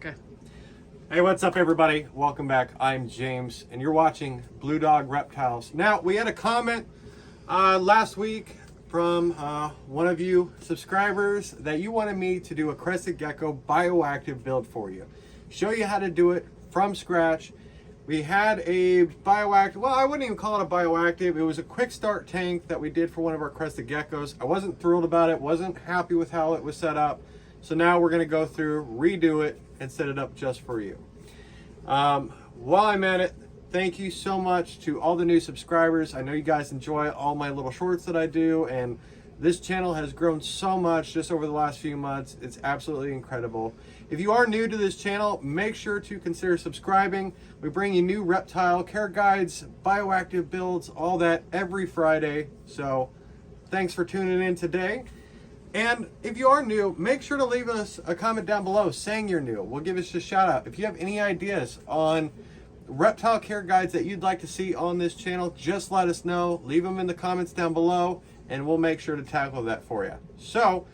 Okay. Hey, what's up, everybody? Welcome back. I'm James, and you're watching Blue Dog Reptiles. Now, we had a comment last week from one of you subscribers that you wanted me to do a Crested Gecko Bioactive build for you. Show you how to do it from scratch. We had a bioactive, well, I wouldn't even call it a bioactive. It was a quick start tank that we did for one of our Crested Geckos. I wasn't thrilled about it, wasn't happy with how it was set up. So now we're gonna go through, redo it, and set it up just for you. While I'm at it, thank you so much to all the new subscribers. I know you guys enjoy all my little shorts that I do, and this channel has grown so much just over the last few months. It's absolutely incredible. If you are new to this channel, make sure to consider subscribing. We bring you new reptile care guides, bioactive builds, all that every Friday. So thanks for tuning in today. And if you are new, make sure to leave us a comment down below saying you're new. We'll give us a shout out. If you have any ideas on reptile care guides that you'd like to see on this channel, just let us know. Leave them in the comments down below and we'll make sure to tackle that for you. So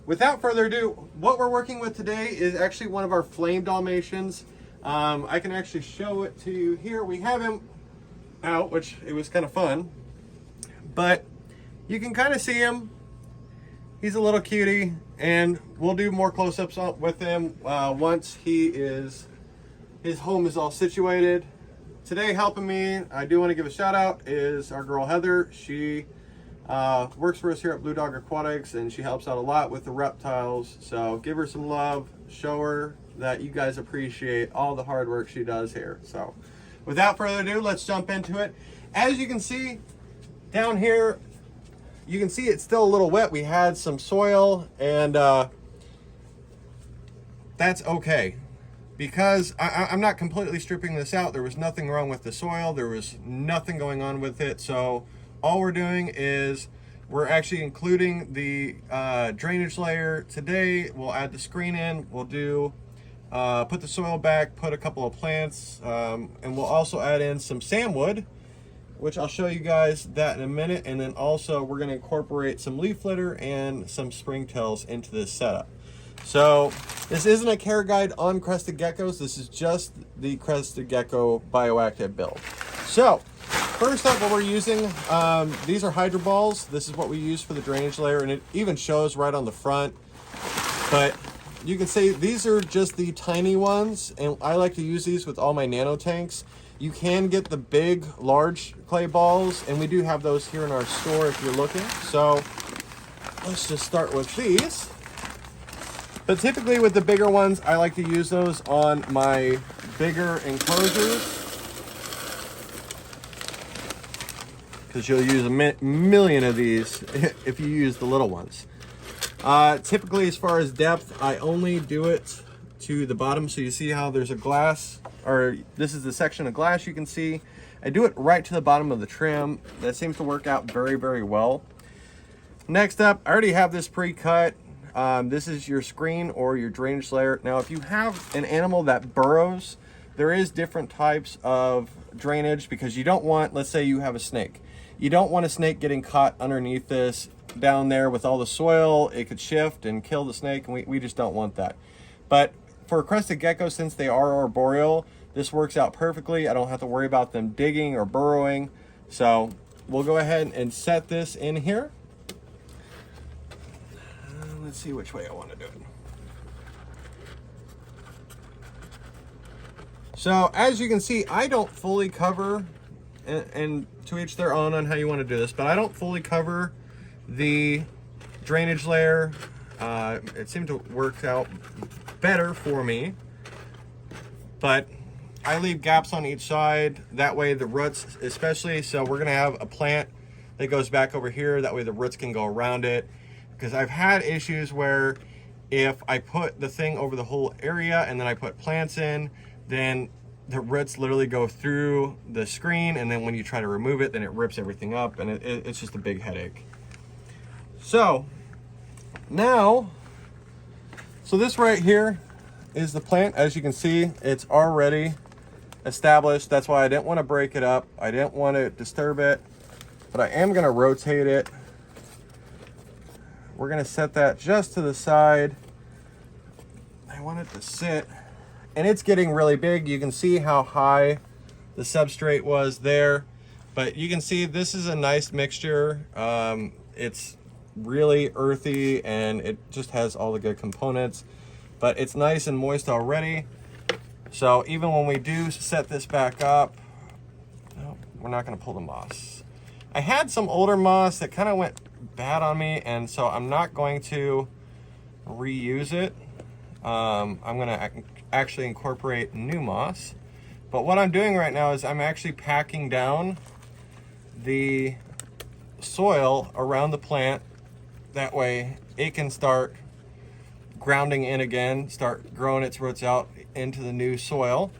without further ado, what we're working with today is actually one of our flame Dalmatians. I can actually show it to you here. We have him out, which it was kind of fun, but you can kind of see him. He's a little cutie, and we'll do more close-ups with him once his home is all situated. Today, helping me, I do want to give a shout out, is our girl Heather. She works for us here at Blue Dog Aquatics, and she helps out a lot with the reptiles. So give her some love, show her that you guys appreciate all the hard work she does here. So without further ado, let's jump into it. As you can see down here, you can see it's still a little wet. We had some soil, and that's okay because I'm not completely stripping this out. There was nothing wrong with the soil. There was nothing going on with it. So all we're doing is we're actually including the drainage layer today. We'll add the screen in. We'll do put the soil back, put a couple of plants, and we'll also add in some sandwood, which I'll show you guys that in a minute. And then also we're gonna incorporate some leaf litter and some springtails into this setup. So this isn't a care guide on Crested Geckos. This is just the Crested Gecko Bioactive build. So first up, what we're using, these are hydro balls. This is what we use for the drainage layer, and it even shows right on the front. But you can see these are just the tiny ones, and I like to use these with all my nano tanks. You can get the big, large clay balls, and we do have those here in our store if you're looking. So let's just start with these. But typically with the bigger ones, I like to use those on my bigger enclosures, because you'll use a million of these if you use the little ones. Typically, as far as depth, I only do it to the bottom. So you see how there's a glass, or this is the section of glass you can see. I do it right to the bottom of the trim. That seems to work out very, very well. Next up, I already have this pre-cut. This is your screen or your drainage layer. Now, if you have an animal that burrows, there is different types of drainage, because you don't want, let's say you have a snake. You don't want a snake getting caught underneath this down there with all the soil. It could shift and kill the snake, and we just don't want that. But for Crested Gecko, since they are arboreal, this works out perfectly. I don't have to worry about them digging or burrowing. So we'll go ahead and set this in here. Let's see which way I want to do it. So as you can see, I don't fully cover, and to each their own on how you want to do this, but I don't fully cover the drainage layer. It seemed to work out better for me, but I leave gaps on each side. That way the roots, especially, so we're gonna have a plant that goes back over here. That way the roots can go around it. Because I've had issues where if I put the thing over the whole area and then I put plants in, then the roots literally go through the screen, and then when you try to remove it, then it rips everything up, and it's just a big headache. So now, so this right here is the plant. As you can see, it's already established. That's why I didn't want to break it up. I didn't want to disturb it, but I am going to rotate it. We're going to set that just to the side. I want it to sit and it's getting really big. You can see how high the substrate was there, but you can see this is a nice mixture. It's really earthy and it just has all the good components, but it's nice and moist already. So even when we do set this back up, no, we're not going to pull the moss. I had some older moss that kind of went bad on me, and so I'm not going to reuse it. I'm going to actually incorporate new moss. But what I'm doing right now is I'm actually packing down the soil around the plant. That way it can start grounding in again, start growing its roots out into the new soil.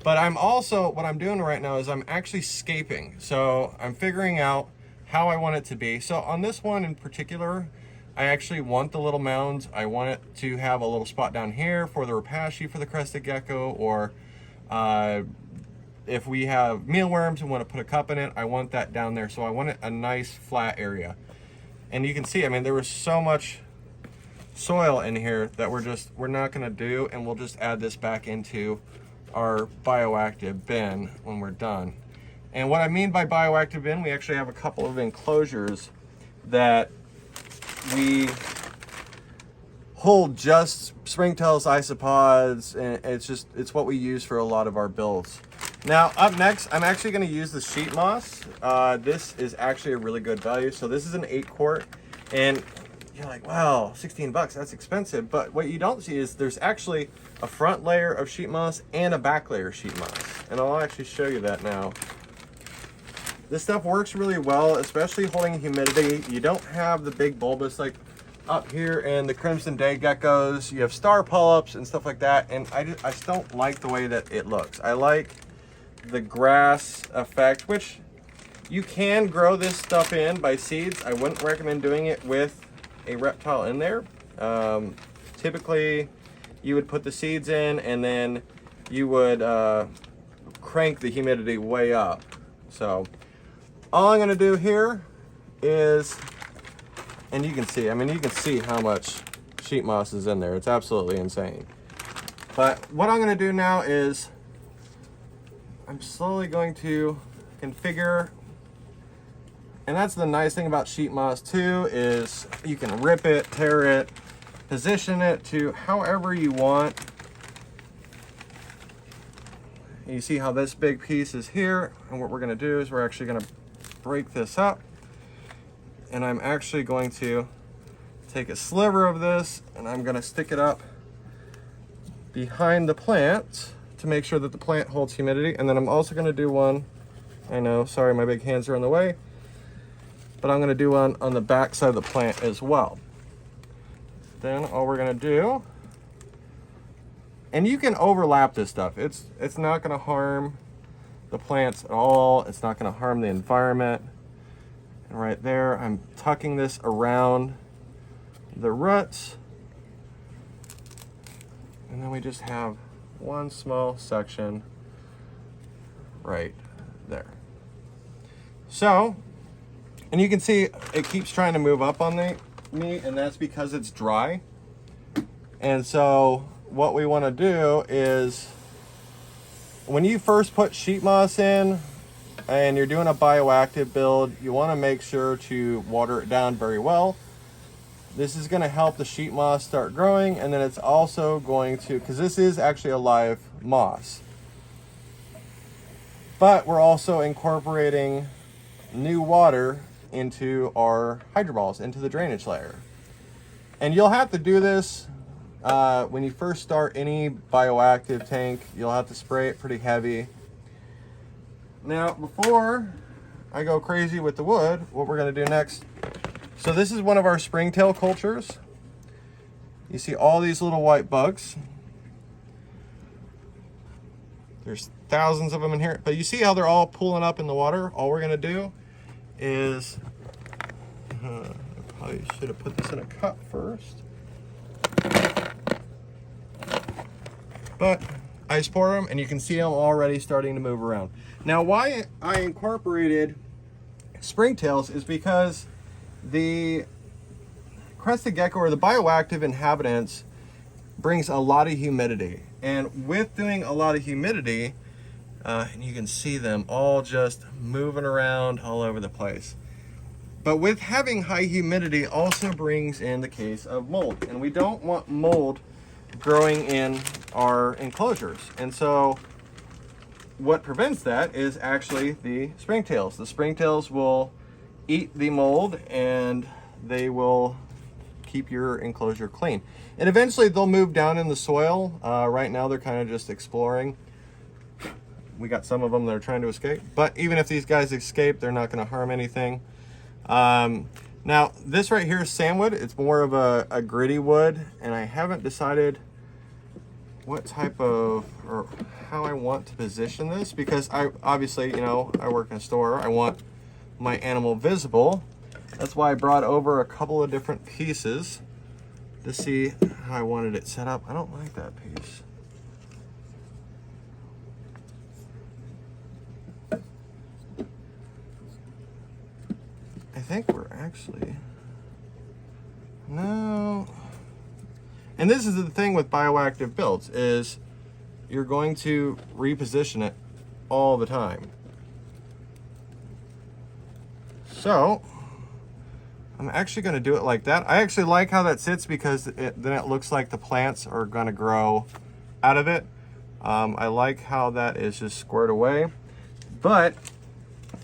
But I'm also, what I'm doing right now is I'm actually scaping. So I'm figuring out how I want it to be. So on this one in particular, I actually want the little mounds. I want it to have a little spot down here for the rapashi for the crested gecko, or if we have mealworms and want to put a cup in it, I want that down there. So I want it a nice flat area. And you can see, I mean, there was so much soil in here that we're not going to do, and we'll just add this back into our bioactive bin when we're done. And what I mean by bioactive bin, we actually have a couple of enclosures that we hold just springtails, isopods, and it's what we use for a lot of our builds. Now up next, I'm actually going to use the sheet moss. This is actually a really good value. So this is an 8 quart, and you're like, wow, 16 bucks, that's expensive. But what you don't see is there's actually a front layer of sheet moss and a back layer of sheet moss. And I'll actually show you that now. This stuff works really well, especially holding humidity. You don't have the big bulbous like up here in the Crimson Day geckos. You have star polyps and stuff like that. And I just don't like the way that it looks. I like the grass effect, which you can grow this stuff in by seeds. I wouldn't recommend doing it with a reptile in there. Typically you would put the seeds in and then you would crank the humidity way up. So all I'm going to do here is, and you can see, I mean, you can see how much sheet moss is in there. It's absolutely insane. But what I'm going to do now is I'm slowly going to configure. And that's the nice thing about sheet moss too, is you can rip it, tear it, position it to however you want. And you see how this big piece is here, and what we're going to do is we're actually going to break this up, and I'm actually going to take a sliver of this and I'm going to stick it up behind the plant to make sure that the plant holds humidity. And then I'm also going to do one, I know, sorry, my big hands are in the way, but I'm going to do one on the back side of the plant as well. Then all we're going to do, and you can overlap this stuff. It's not going to harm the plants at all. It's not going to harm the environment. And right there, I'm tucking this around the roots. And then we just have one small section right there. So, and you can see it keeps trying to move up on me, and that's because it's dry. And so what we want to do is, when you first put sheet moss in and you're doing a bioactive build, you want to make sure to water it down very well. This is going to help the sheet moss start growing, and then it's also going to, because this is actually a live moss, but we're also incorporating new water into our hydroballs, into the drainage layer. And you'll have to do this when you first start any bioactive tank. You'll have to spray it pretty heavy. Now, before I go crazy with the wood, what we're going to do next, so this is one of our springtail cultures. You see all these little white bugs. There's thousands of them in here, but you see how they're all pulling up in the water? All we're going to do is, I probably should have put this in a cup first, but ice pour them, and you can see them already starting to move around. Now, why I incorporated springtails is because the crested gecko, or the bioactive inhabitants, brings a lot of humidity. And with doing a lot of humidity, and you can see them all just moving around all over the place. But with having high humidity also brings in the case of mold, and we don't want mold growing in our enclosures. And so what prevents that is actually the springtails. The springtails will eat the mold and they will keep your enclosure clean. And eventually they'll move down in the soil. Right now they're kind of just exploring. We got some of them that are trying to escape, but even if these guys escape, they're not going to harm anything. Now this right here is sandwood. It's more of a gritty wood, and I haven't decided what type of or how I want to position this, because I obviously, you know, I work in a store. I want my animal visible. That's why I brought over a couple of different pieces to see how I wanted it set up. I don't like that piece. I think we're actually, no. And this is the thing with bioactive builds, is you're going to reposition it all the time. So I'm actually going to do it like that. I actually like how that sits, because then it looks like the plants are going to grow out of it. I like how that is just squared away. But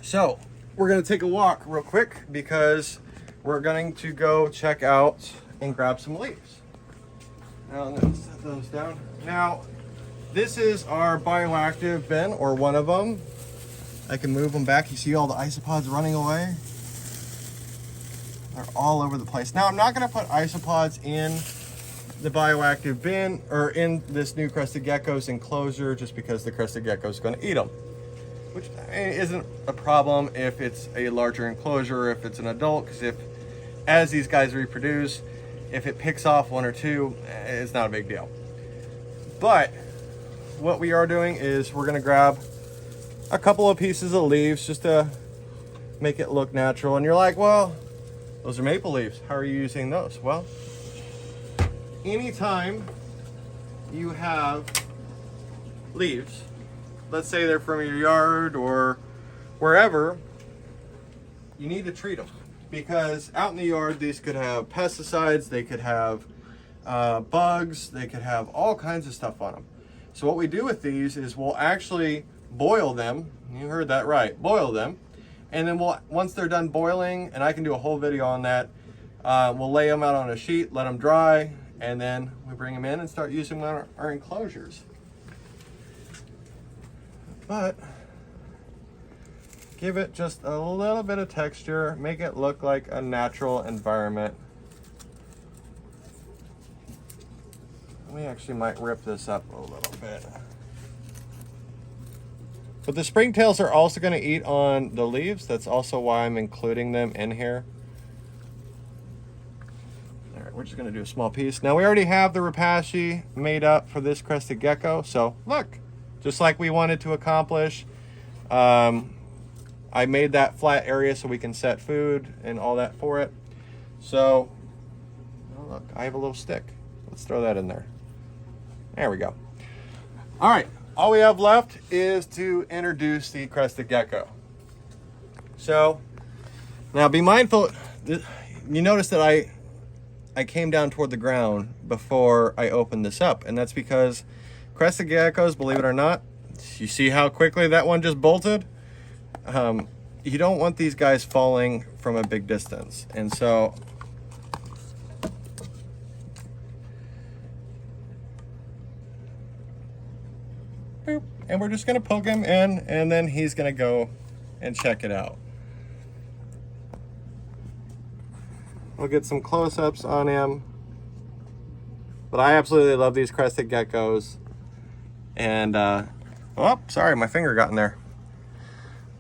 so we're going to take a walk real quick, because we're going to go check out and grab some leaves. Now I'm going to set those down. Now this is our bioactive bin, or one of them. I can move them back. You see all the isopods running away? They're all over the place. Now I'm not going to put isopods in the bioactive bin or in this new Crested Gecko's enclosure, just because the Crested Gecko is going to eat them, which isn't a problem if it's a larger enclosure, if it's an adult, because as these guys reproduce, if it picks off one or two, it's not a big deal. But what we are doing is we're going to grab a couple of pieces of leaves just to make it look natural. And you're like, well, those are maple leaves. How are you using those? Well, anytime you have leaves, let's say they're from your yard or wherever, you need to treat them, because out in the yard, these could have pesticides, they could have bugs, they could have all kinds of stuff on them. So what we do with these is we'll actually boil them. You heard that right, boil them. And then once they're done boiling, and I can do a whole video on that, we'll lay them out on a sheet, let them dry, and then we bring them in and start using them on our enclosures. But give it just a little bit of texture, make it look like a natural environment. We actually might rip this up a little bit. But the springtails are also going to eat on the leaves. That's also why I'm including them in here. All right, we're just going to do a small piece. Now we already have the rapashi made up for this Crested Gecko. So look, just like we wanted to accomplish, I made that flat area so we can set food and all that for it. So, oh look, I have a little stick. Let's throw that in there. There we go. All right, all we have left is to introduce the Crested Gecko. So, now be mindful, you notice that I came down toward the ground before I opened this up, and that's because Crested Geckos, believe it or not, you see how quickly that one just bolted? You don't want these guys falling from a big distance. And so boop, and we're just going to poke him in, and then he's going to go and check it out. We'll get some close-ups on him. But I absolutely love these Crested Geckos. And oh, sorry, my finger got in there.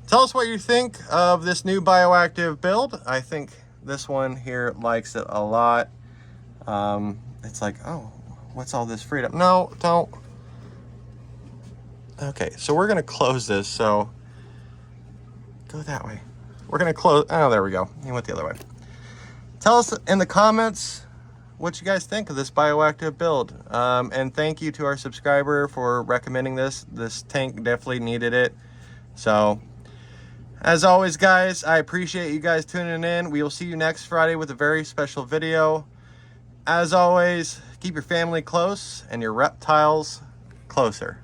Tell us what you think of this new bioactive build. I think this one here likes it a lot. It's like, oh, what's all this freedom? No, don't. Okay, so we're gonna close this, so go that way. We're gonna close, oh, there we go. He went the other way. Tell us in the comments what you guys think of this bioactive build. And thank you to our subscriber for recommending this. This tank definitely needed it. So, as always, guys, I appreciate you guys tuning in. We will see you next Friday with a very special video. As always, keep your family close and your reptiles closer.